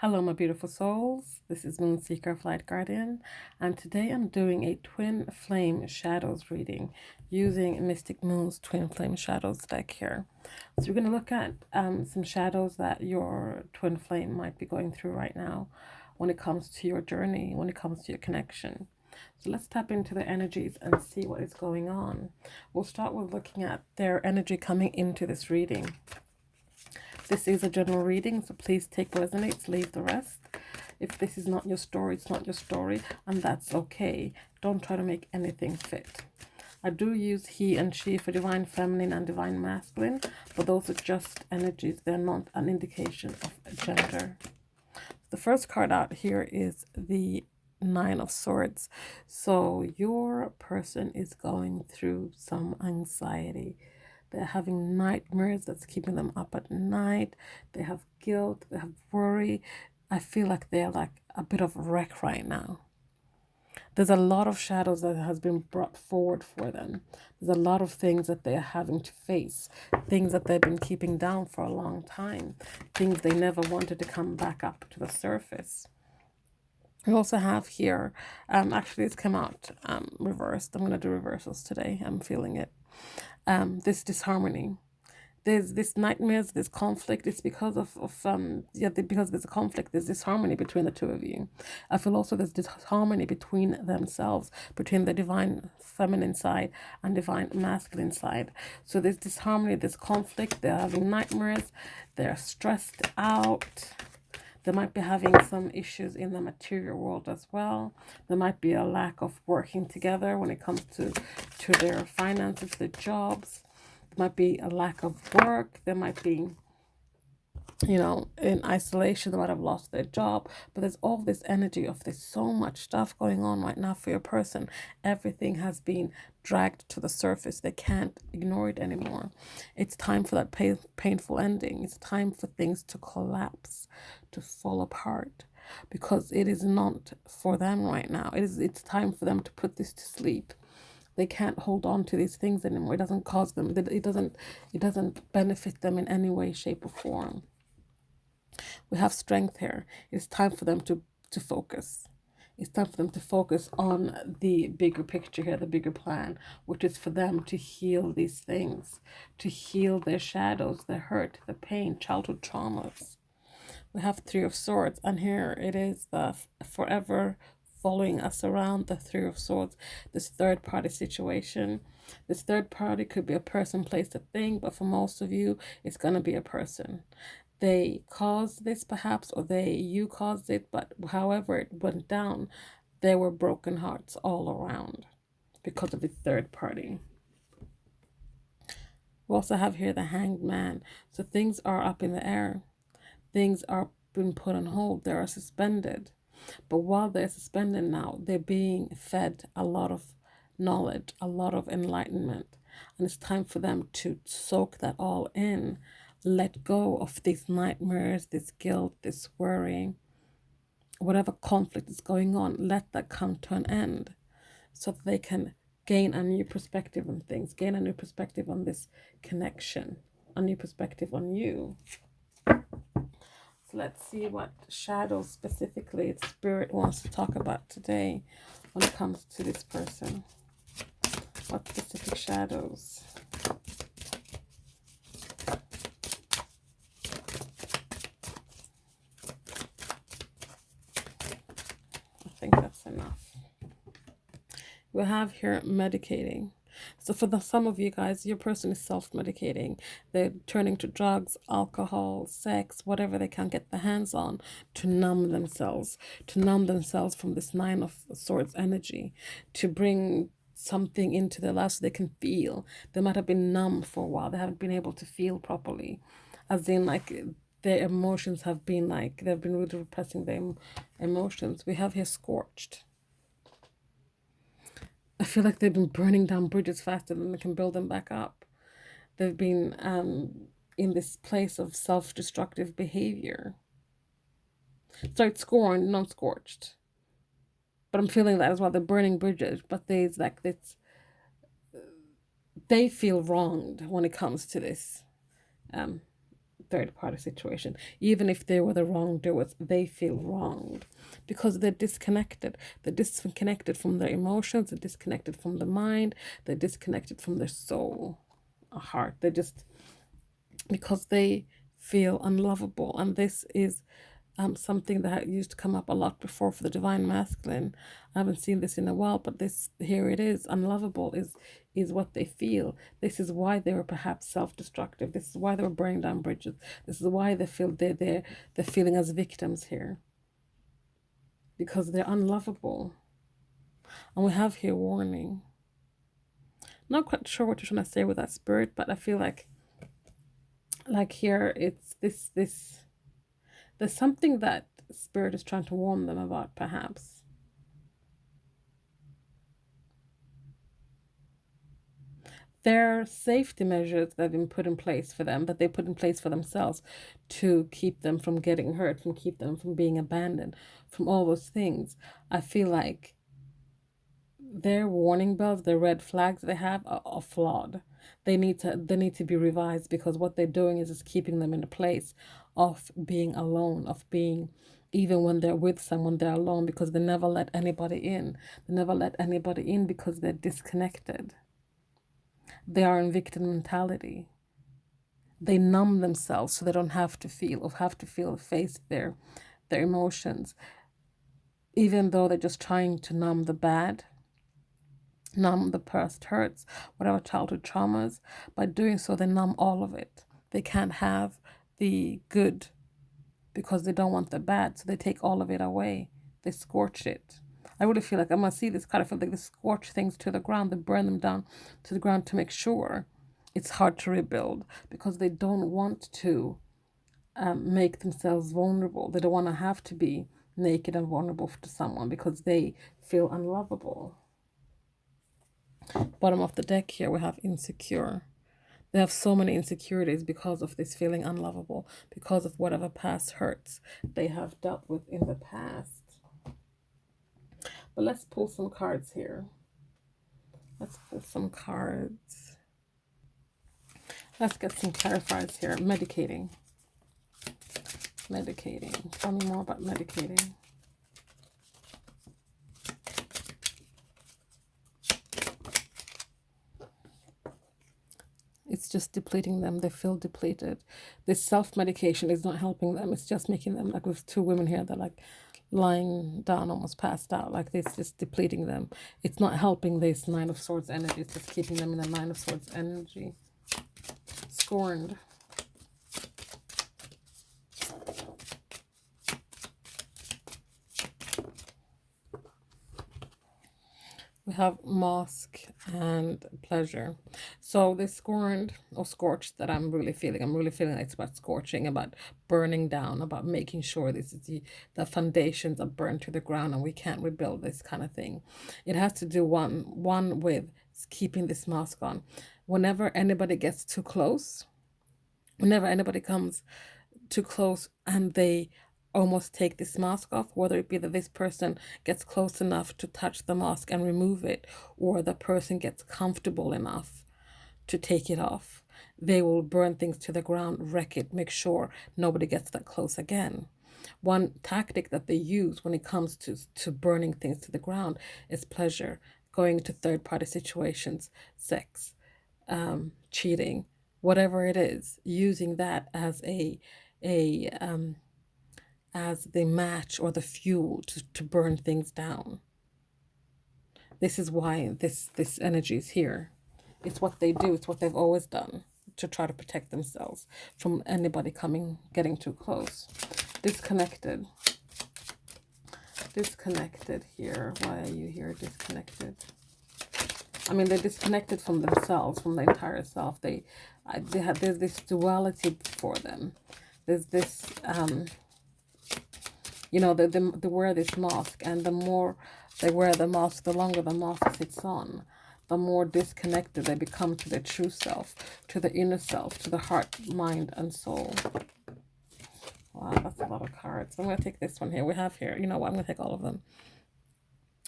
Hello, my beautiful souls. This is Moon Seeker Flight Guardian, and today I'm doing a Twin Flame Shadows reading using Mystic Moon's Twin Flame Shadows deck here. So we're going to look at some shadows that your twin flame might be going through right now when it comes to your journey, when it comes to your connection. So let's tap into their energies and see what is going on. We'll start with looking at their energy coming into this reading. This is a general reading, so please take what resonates, leave the rest. If this is not your story, it's not your story, and that's okay. Don't try to make anything fit. I do use he and she for divine feminine and divine masculine, but those are just energies. They're not an indication of gender. The first card out here is the Nine of Swords. So your person is going through some anxiety. They're having nightmares that's keeping them up at night. They have guilt. They have worry. I feel like they're like a bit of a wreck right now. There's a lot of shadows that has been brought forward for them. There's a lot of things that they're having to face. Things that they've been keeping down for a long time. Things they never wanted to come back up to the surface. We also have here, actually it's come out reversed. I'm going to do reversals today. I'm feeling it. This disharmony. There's this nightmares, this conflict. It's because because there's a conflict, there's disharmony between the two of you. I feel also there's disharmony between themselves, between the divine feminine side and divine masculine side. So there's disharmony, there's conflict, they're having nightmares, they're stressed out. They might be having some issues in the material world as well. There might be a lack of working together when it comes to their finances, their jobs. There might be a lack of work. There might be, in isolation, they might have lost their job. But there's all this energy of there's so much stuff going on right now for your person. Everything has been dragged to the surface. They can't ignore it anymore. It's time for that painful ending. It's time for things to collapse, to fall apart, because it is not for them right now. It's time for them to put this to sleep. They can't hold on to these things anymore. It doesn't cause them, it doesn't benefit them in any way, shape, or form. We have strength here. It's time for them to focus. It's time for them to focus on the bigger picture here, the bigger plan, which is for them to heal these things, to heal their shadows, the hurt, the pain, childhood traumas. We have Three of Swords, and here it is, the forever following us around, the Three of Swords, this third party situation. This third party could be a person, place, a thing, but for most of you, it's going to be a person. They caused this perhaps, or you caused it, but however it went down, there were broken hearts all around because of the third party. We also have here the Hanged Man. So things are up in the air. Things are being put on hold. They are suspended. But while they're suspended now, they're being fed a lot of knowledge, a lot of enlightenment. And it's time for them to soak that all in. Let go of these nightmares, this guilt, this worry, whatever conflict is going on. Let that come to an end so that they can gain a new perspective on things, gain a new perspective on this connection, a new perspective on you. So let's see what shadows specifically Spirit wants to talk about today when it comes to this person. What specific shadows? I think that's enough. We have here medicating. So for some of you guys, your person is self-medicating. They're turning to drugs, alcohol, sex, whatever they can get their hands on to numb themselves from this Nine of Swords energy, to bring something into their life so they can feel. They might have been numb for a while. They haven't been able to feel properly, as in like their emotions have been like, they've been really repressing their emotions. We have here scorched. I feel like they've been burning down bridges faster than they can build them back up. They've been in this place of self-destructive behavior. So it's scorned, not scorched. But I'm feeling that as well. They're burning bridges, but there's like this. They feel wronged when it comes to this. third party situation. Even if they were the wrongdoers, they feel wronged because they're disconnected. They're disconnected from their emotions, they're disconnected from the mind, they're disconnected from their soul, a heart. They're just, because they feel unlovable. And this is something that used to come up a lot before for the divine masculine. I haven't seen this in a while, but this, here it is. Unlovable is what they feel. This is why they were perhaps self-destructive. This is why they were burning down bridges. This is why they feel they're feeling as victims here, because they're unlovable. And we have here warning. Not quite sure what you're trying to say with that, spirit, but I feel like here it's this there's something that spirit is trying to warn them about, perhaps. There are safety measures that have been put in place for them, that they put in place for themselves to keep them from getting hurt, from keep them from being abandoned, from all those things. I feel like their warning bells, the red flags they have are flawed. They need to be revised, because what they're doing is just keeping them in a place of being alone, of being, even when they're with someone, they're alone, because they never let anybody in. They never let anybody in because they're disconnected. They are in victim mentality. They numb themselves so they don't have to feel, face their emotions, even though they're just trying to numb the bad, numb the past hurts, whatever childhood traumas. By doing so, they numb all of it. They can't have the good because they don't want the bad, so they take all of it away. They scorch it. I really feel like, I'm going to see this card, I feel like they scorch things to the ground. They burn them down to the ground to make sure it's hard to rebuild, because they don't want to make themselves vulnerable. They don't want to have to be naked and vulnerable to someone, because they feel unlovable. Bottom of the deck here, we have insecure. They have so many insecurities because of this feeling unlovable, because of whatever past hurts they have dealt with in the past. But let's pull some cards here. Let's pull some cards. Let's get some clarifiers here. Medicating. Tell me more about medicating. It's just depleting them. They feel depleted. This self-medication is not helping them. It's just making them, like with two women here, they're like lying down, almost passed out. Like this, just depleting them. It's not helping this Nine of Swords energy. It's just keeping them in the Nine of Swords energy. Scorned. We have mask and pleasure. So this scorned or scorched that I'm really feeling it's about scorching, about burning down, about making sure this is the foundations are burned to the ground and we can't rebuild, this kind of thing. It has to do one with keeping this mask on. Whenever anybody gets too close, whenever anybody comes too close and they almost take this mask off, whether it be that this person gets close enough to touch the mask and remove it, or the person gets comfortable enough to take it off, they will burn things to the ground, wreck it, make sure nobody gets that close again. One tactic that they use when it comes to burning things to the ground is pleasure, going to third-party situations, sex, cheating, whatever it is, using that as as the match or the fuel to burn things down. This is why this energy is here. It's what they do. It's what they've always done to try to protect themselves from anybody getting too close. Disconnected. Disconnected here. Why are you here disconnected? I mean, they're disconnected from themselves, from the entire self. There's this duality for them. There's this you know, they wear this mask, and the more they wear the mask, the longer the mask sits on, the more disconnected they become to their true self, to the inner self, to the heart, mind, and soul. Wow, that's a lot of cards. I'm going to take this one here. We have here, you know what, I'm going to take all of them.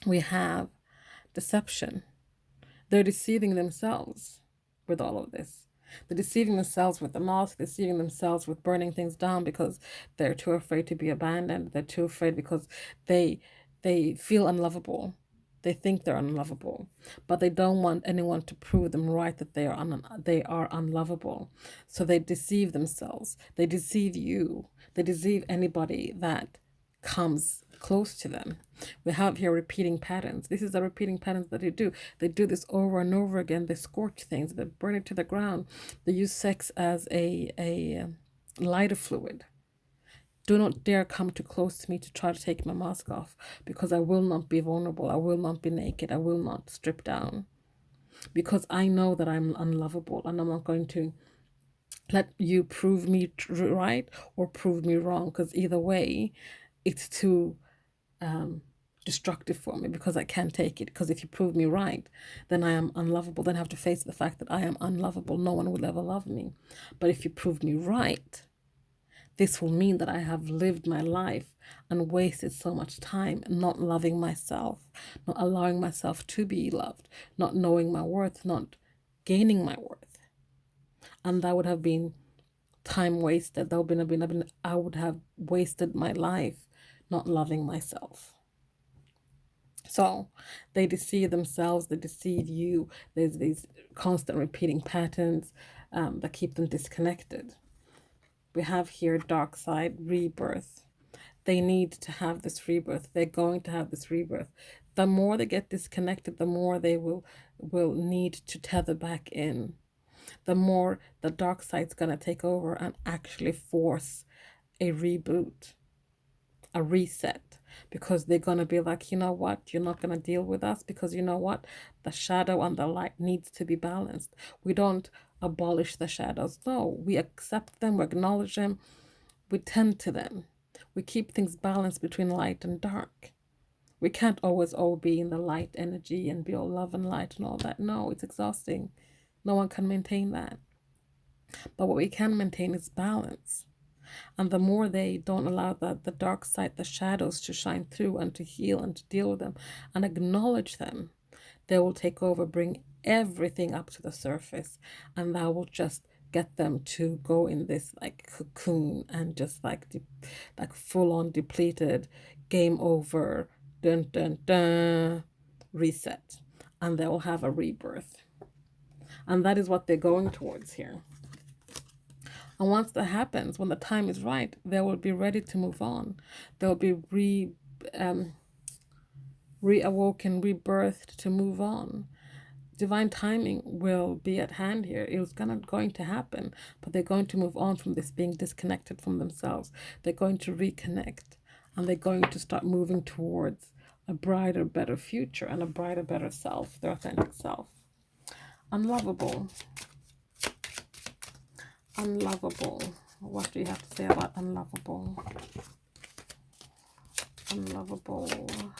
We have deception. They're deceiving themselves with all of this. They're deceiving themselves with the mask, deceiving themselves with burning things down because they're too afraid to be abandoned. They're too afraid because they they feel unlovable. They think they're unlovable, but they don't want anyone to prove them right that they are unlovable. So they deceive themselves. They deceive you. They deceive anybody that comes close to them. We have here repeating patterns. This is the repeating patterns that they do. They do this over and over again. They scorch things. They burn it to the ground. They use sex as a lighter fluid. Do not dare come too close to me to try to take my mask off, because I will not be vulnerable. I will not be naked. I will not strip down, because I know that I'm unlovable, and I'm not going to let you prove me right or prove me wrong, because either way, it's too destructive for me, because I can't take it. Because if you prove me right, then I am unlovable. Then I have to face the fact that I am unlovable. No one will ever love me. But if you prove me right, this will mean that I have lived my life and wasted so much time not loving myself, not allowing myself to be loved, not knowing my worth, not gaining my worth. And that would have been time wasted. That would have been I would have wasted my life not loving myself. So they deceive themselves, they deceive you. There's these constant repeating patterns that keep them disconnected. We have here dark side, rebirth. They need to have this rebirth. They're going to have this rebirth. The more they get disconnected, the more they will need to tether back in. The more the dark side's going to take over and actually force a reboot, a reset, because they're going to be like, you know what, you're not going to deal with us, because you know what, the shadow and the light needs to be balanced. We don't abolish the shadows. No, we accept them, we acknowledge them, we tend to them. We keep things balanced between light and dark. We can't always all be in the light energy and be all love and light and all that. No, it's exhausting. No one can maintain that. But what we can maintain is balance. And the more they don't allow the dark side, the shadows, to shine through and to heal and to deal with them and acknowledge them, they will take over, bring everything up to the surface, and that will just get them to go in this like cocoon and just like full on depleted, game over, dun dun dun, reset, and they will have a rebirth. And that is what they're going towards here. And once that happens, when the time is right, they will be ready to move on. They'll be reawoken, rebirthed to move on. Divine timing will be at hand here. It's going to happen, but they're going to move on from this being disconnected from themselves. They're going to reconnect, and they're going to start moving towards a brighter, better future and a brighter, better self, their authentic self. Unlovable. Unlovable. What do you have to say about unlovable? Unlovable.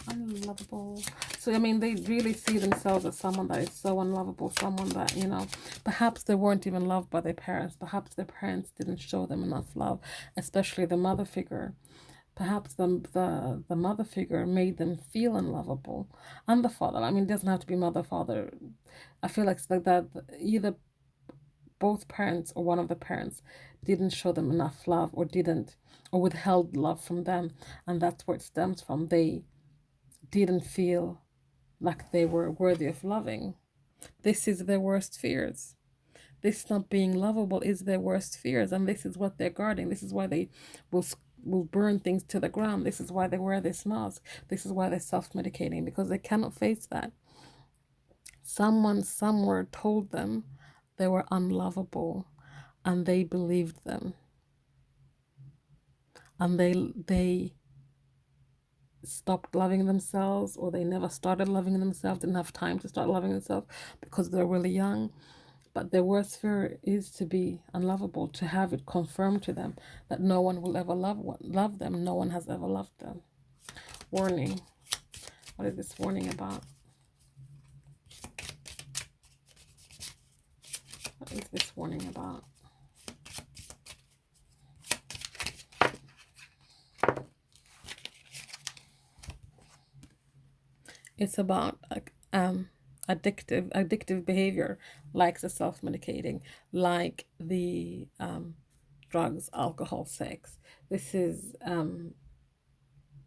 Unlovable. So, I mean, they really see themselves as someone that is so unlovable, someone that, you know, perhaps they weren't even loved by their parents. Perhaps their parents didn't show them enough love, especially the mother figure. Perhaps the mother figure made them feel unlovable. And the father. I mean, it doesn't have to be mother, father. I feel like it's like that. Either both parents or one of the parents didn't show them enough love, or didn't, or withheld love from them, and that's where it stems from. They didn't feel like they were worthy of loving. This is their worst fears. This not being lovable is their worst fears, and this is what they're guarding. This is why they will burn things to the ground. This is why they wear this mask. This is why they're self-medicating, because they cannot face that. Someone somewhere told them they were unlovable, and they believed them, and they stopped loving themselves, or they never started loving themselves, didn't have time to start loving themselves because they're really young. But their worst fear is to be unlovable, to have it confirmed to them that no one will ever love them. No one has ever loved them. Warning. What is this warning about? What is this warning about? It's about addictive behavior, like the self-medicating, like the drugs, alcohol, sex. This is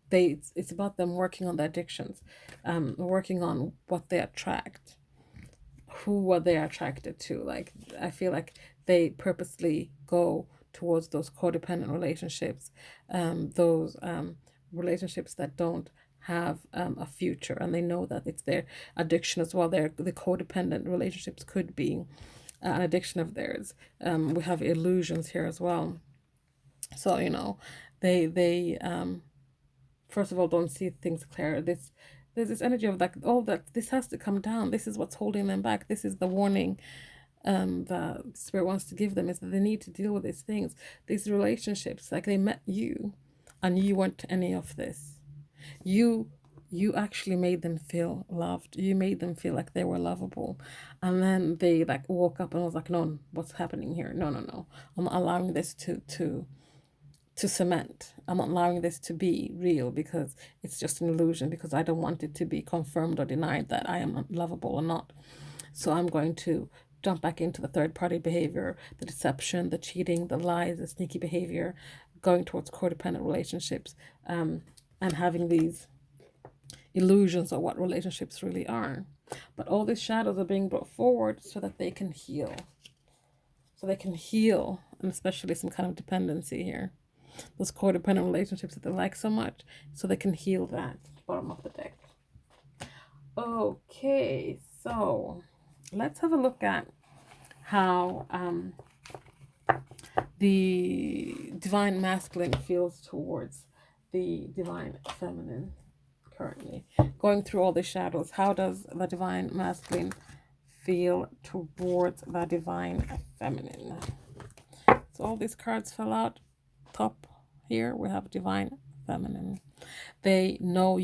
it's about them working on their addictions, working on what they attract, who are they attracted to. Like, I feel like they purposely go towards those codependent relationships, those relationships that don't have a future, and they know that it's their addiction as well. The codependent relationships could be an addiction of theirs. We have illusions here as well. So they first of all don't see things clear. There's this energy of like, oh, that this has to come down. This is what's holding them back. This is the warning the spirit wants to give them, is that they need to deal with these things, these relationships. Like, they met you and you weren't any of this. You actually made them feel loved. You made them feel like they were lovable. And then they like woke up and was like, no, what's happening here? No, no, no. I'm not allowing this to cement. I'm not allowing this to be real, because it's just an illusion, because I don't want it to be confirmed or denied that I am lovable or not. So I'm going to jump back into the third party behavior, the deception, the cheating, the lies, the sneaky behavior, going towards codependent relationships, and having these illusions of what relationships really are. But all these shadows are being brought forward so that they can heal. So they can heal, and especially some kind of dependency here. Those codependent relationships that they like so much, so they can heal that. Bottom of the deck. Okay, so let's have a look at how the divine masculine feels towards the divine feminine currently. Going through all the shadows, how does the divine masculine feel towards the divine feminine? So all these cards fell out. Top here we have divine feminine. They know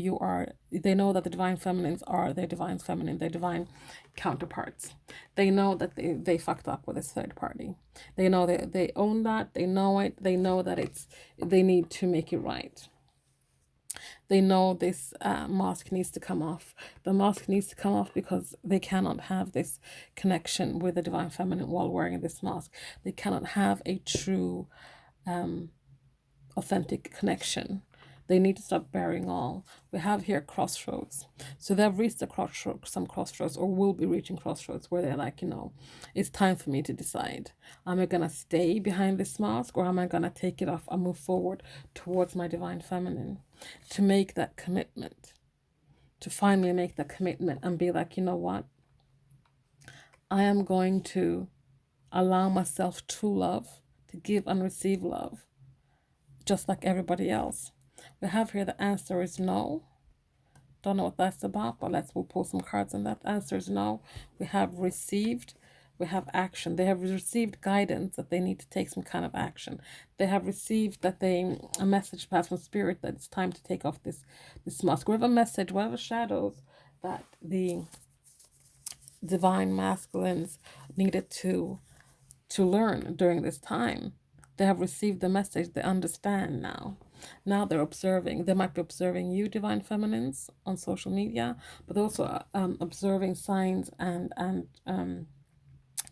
they know that the divine feminines are their divine feminine, their divine counterparts. They know that they fucked up with this third party. They know that they own that, they know it, they know that they need to make it right. They know this mask needs to come off. The mask needs to come off because they cannot have this connection with the divine feminine while wearing this mask. They cannot have a true authentic connection. They need to stop bearing all. We have here crossroads. So they've reached some crossroads, or will be reaching crossroads, where they're like, it's time for me to decide. Am I going to stay behind this mask, or am I going to take it off and move forward towards my divine feminine? To make that commitment. To finally make that commitment and be like, you know what? I am going to allow myself to love, to give and receive love, just like everybody else. We have here the answer is no. Don't know what that's about, but we'll pull some cards on that. The answer is no. We have received. We have action. They have received guidance that they need to take some kind of action. They have received a message passed from spirit that it's time to take off this mask. Whatever message, whatever shadows that the divine masculines needed to learn during this time. They have received the message. They understand now. Now they're observing. They might be observing you, divine feminines, on social media, but also observing signs and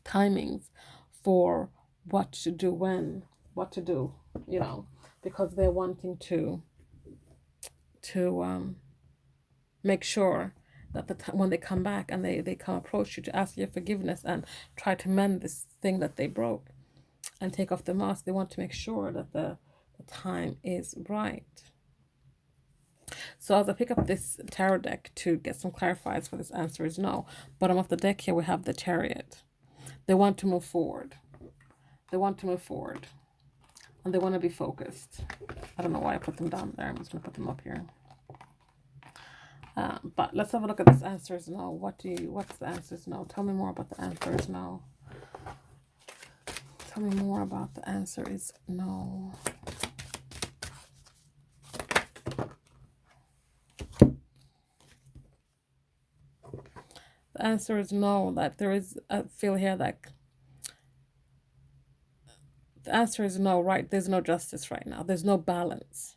timings for what to do when, what to do, because they're wanting to make sure that when they come back and they come approach you to ask your forgiveness and try to mend this thing that they broke and take off the mask, they want to make sure that the time is right. So as I pick up this tarot deck to get some clarifiers for this answer is no. Bottom of the deck here we have the Chariot. They want to move forward. They want to move forward. And they want to be focused. I don't know why I put them down there. I'm just going to put them up here. But let's have a look at this answer is no. What's the answer is no? Tell me more about the answer is no. Tell me more about the answer is no. The answer is no, that there is a feel here that the answer is no, right? There's no justice right now. There's no balance.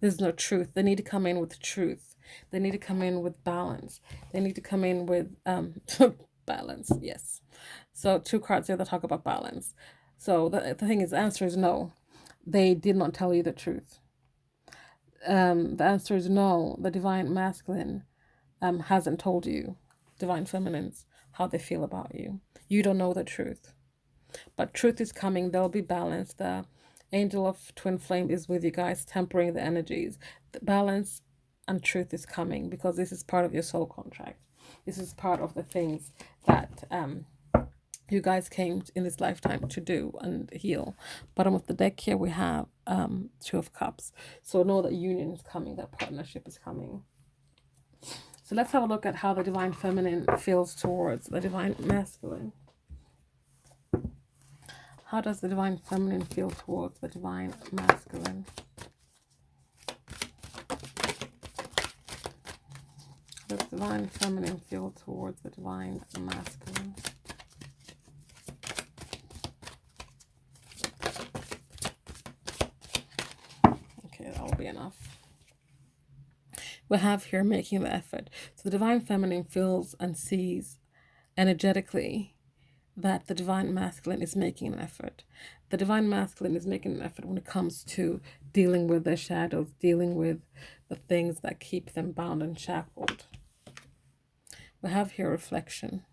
There's no truth. They need to come in with truth. They need to come in with balance. They need to come in with balance. Yes. So two cards here that talk about balance. So the thing is, the answer is no. They did not tell you the truth. The answer is no. The divine masculine hasn't told you, divine feminines, how they feel about you. You don't know the truth. But truth is coming. There'll be balance. The angel of twin flame is with you guys, tempering the energies. The balance and truth is coming because this is part of your soul contract. This is part of the things that you guys came in this lifetime to do and heal. Bottom of the deck here we have Two of Cups. So know that union is coming, that partnership is coming. So let's have a look at how the divine feminine feels towards the divine masculine. How does the divine feminine feel towards the divine masculine? How does the divine feminine feel towards the divine masculine? Okay, that will be enough. We have here making the effort. So the divine feminine feels and sees energetically that the divine masculine is making an effort. The divine masculine is making an effort when it comes to dealing with their shadows, dealing with the things that keep them bound and shackled. We have here reflection.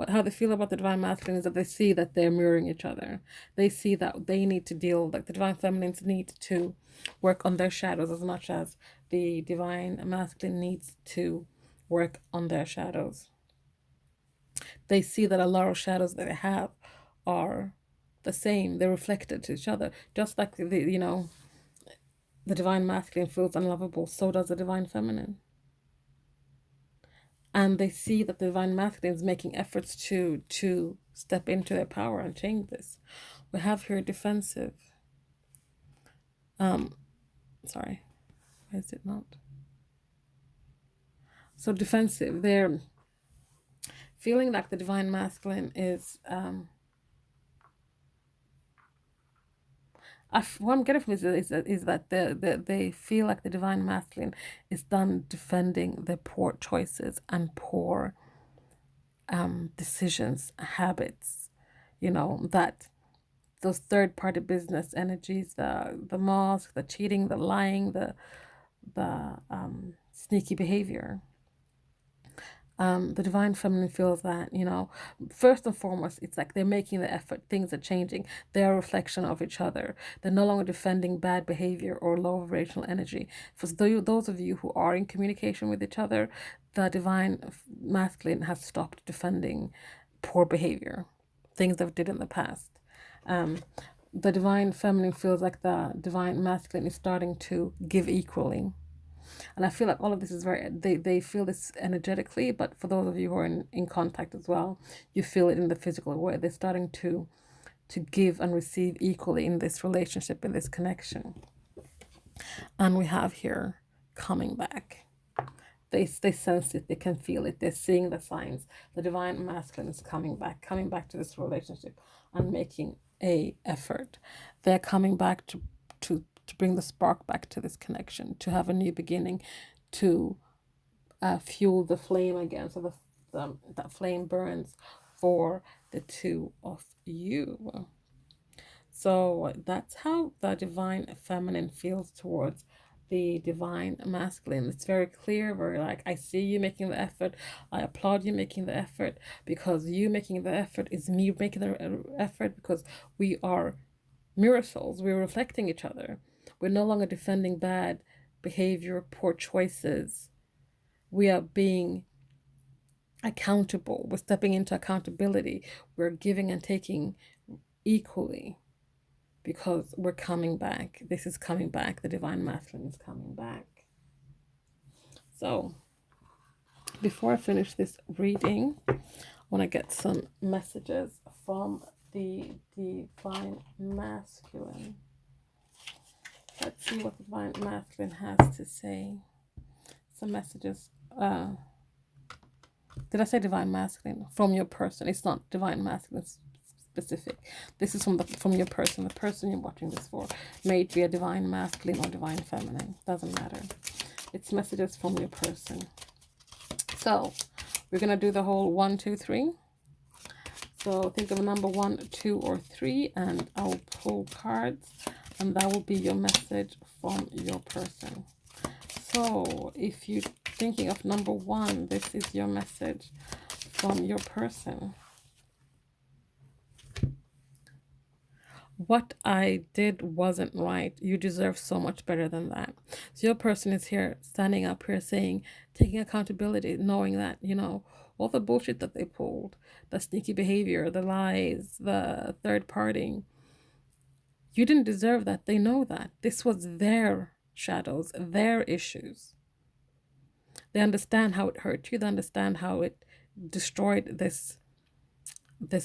How they feel about the divine masculine is that they see that they're mirroring each other. They see that they need to deal, like the divine feminines need to work on their shadows as much as the divine masculine needs to work on their shadows. They see that a lot of shadows that they have are the same. They're reflected to each other. Just like the divine masculine feels unlovable, so does the divine feminine. And they see that the divine masculine is making efforts to step into their power and change this. We have here defensive. Sorry, why is it not? So defensive. They're feeling like the divine masculine is what I'm getting from this is that they feel like the divine masculine is done defending their poor choices and poor decisions, habits, that those third-party business energies, the mask, the cheating, the lying, the sneaky behavior. The divine feminine feels that, first and foremost, it's like they're making the effort. Things are changing. They're a reflection of each other. They're no longer defending bad behavior or low vibrational energy. For those of you who are in communication with each other, the divine masculine has stopped defending poor behavior, things that did in the past. The divine feminine feels like the divine masculine is starting to give equally. And I feel like all of this is they feel this energetically, but for those of you who are in contact as well, you feel it in the physical way. They're starting to give and receive equally in this relationship, in this connection. And we have here coming back. They sense it, they can feel it, they're seeing the signs. The divine masculine is coming back to this relationship and making a effort. They're coming back to bring the spark back to this connection, to have a new beginning, to fuel the flame again, so that flame burns for the two of you. So that's how the divine feminine feels towards the divine masculine. It's very clear, very like, I see you making the effort. I applaud you making the effort, because you making the effort is me making the effort, because we are mirror souls. We're reflecting each other. We're no longer defending bad behavior, poor choices. We are being accountable. We're stepping into accountability. We're giving and taking equally, because we're coming back. This is coming back. The divine masculine is coming back. So before I finish this reading, I want to get some messages from the divine masculine. Let's see what the divine masculine has to say. Some messages. Did I say divine masculine? From your person. It's not divine masculine specific. This is from your person, the person you're watching this for. May it be a divine masculine or divine feminine, doesn't matter. It's messages from your person. So we're gonna do the whole 1, 2, 3. So think of a number 1, 2, or 3, and I'll pull cards, and that will be your message from your person. So if you're thinking of number 1, this is your message from your person. What I did wasn't right. You deserve so much better than that. So your person is here, standing up here saying, taking accountability, knowing that, you know, all the bullshit that they pulled, the sneaky behavior, the lies, the third partying, you didn't deserve that. They know that. This was their shadows, their issues. They understand how it hurt you. They understand how it destroyed this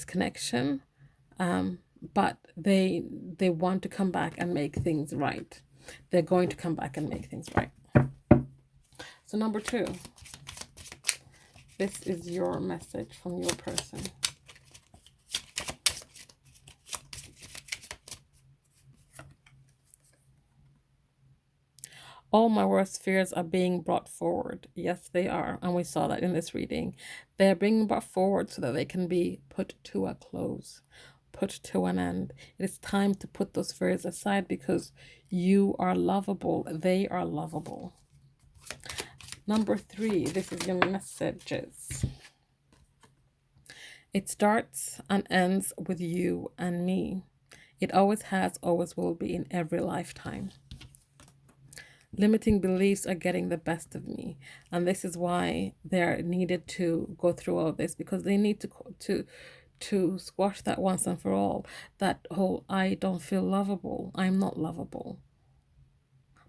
connection. But they want to come back and make things right. They're going to come back and make things right. So number 2, this is your message from your person. All my worst fears are being brought forward. Yes, they are. And we saw that in this reading. They're being brought forward so that they can be put to a close, put to an end. It is time to put those fears aside because you are lovable. They are lovable. Number 3, this is your messages. It starts and ends with you and me. It always has, always will be in every lifetime. Limiting beliefs are getting the best of me, and this is why they're needed to go through all this, because they need to squash that once and for all. That whole I don't feel lovable, I'm not lovable.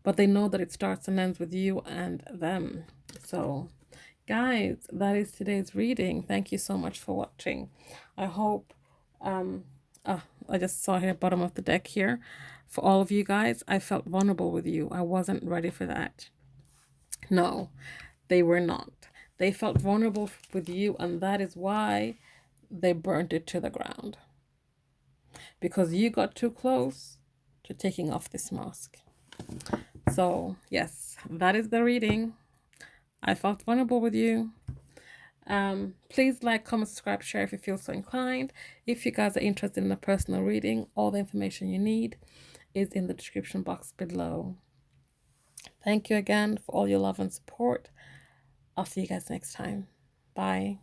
But they know that it starts and ends with you and them. So guys, that is today's reading. Thank you so much for watching. I hope I just saw here bottom of the deck here. For all of you guys, I felt vulnerable with you. I wasn't ready for that. No, they were not. They felt vulnerable with you, and that is why they burnt it to the ground. Because you got too close to taking off this mask. So, yes, that is the reading. I felt vulnerable with you. Please like, comment, subscribe, share if you feel so inclined. If you guys are interested in a personal reading, all the information you need is in the description box below. Thank you again for all your love and support. I'll see you guys next time. Bye.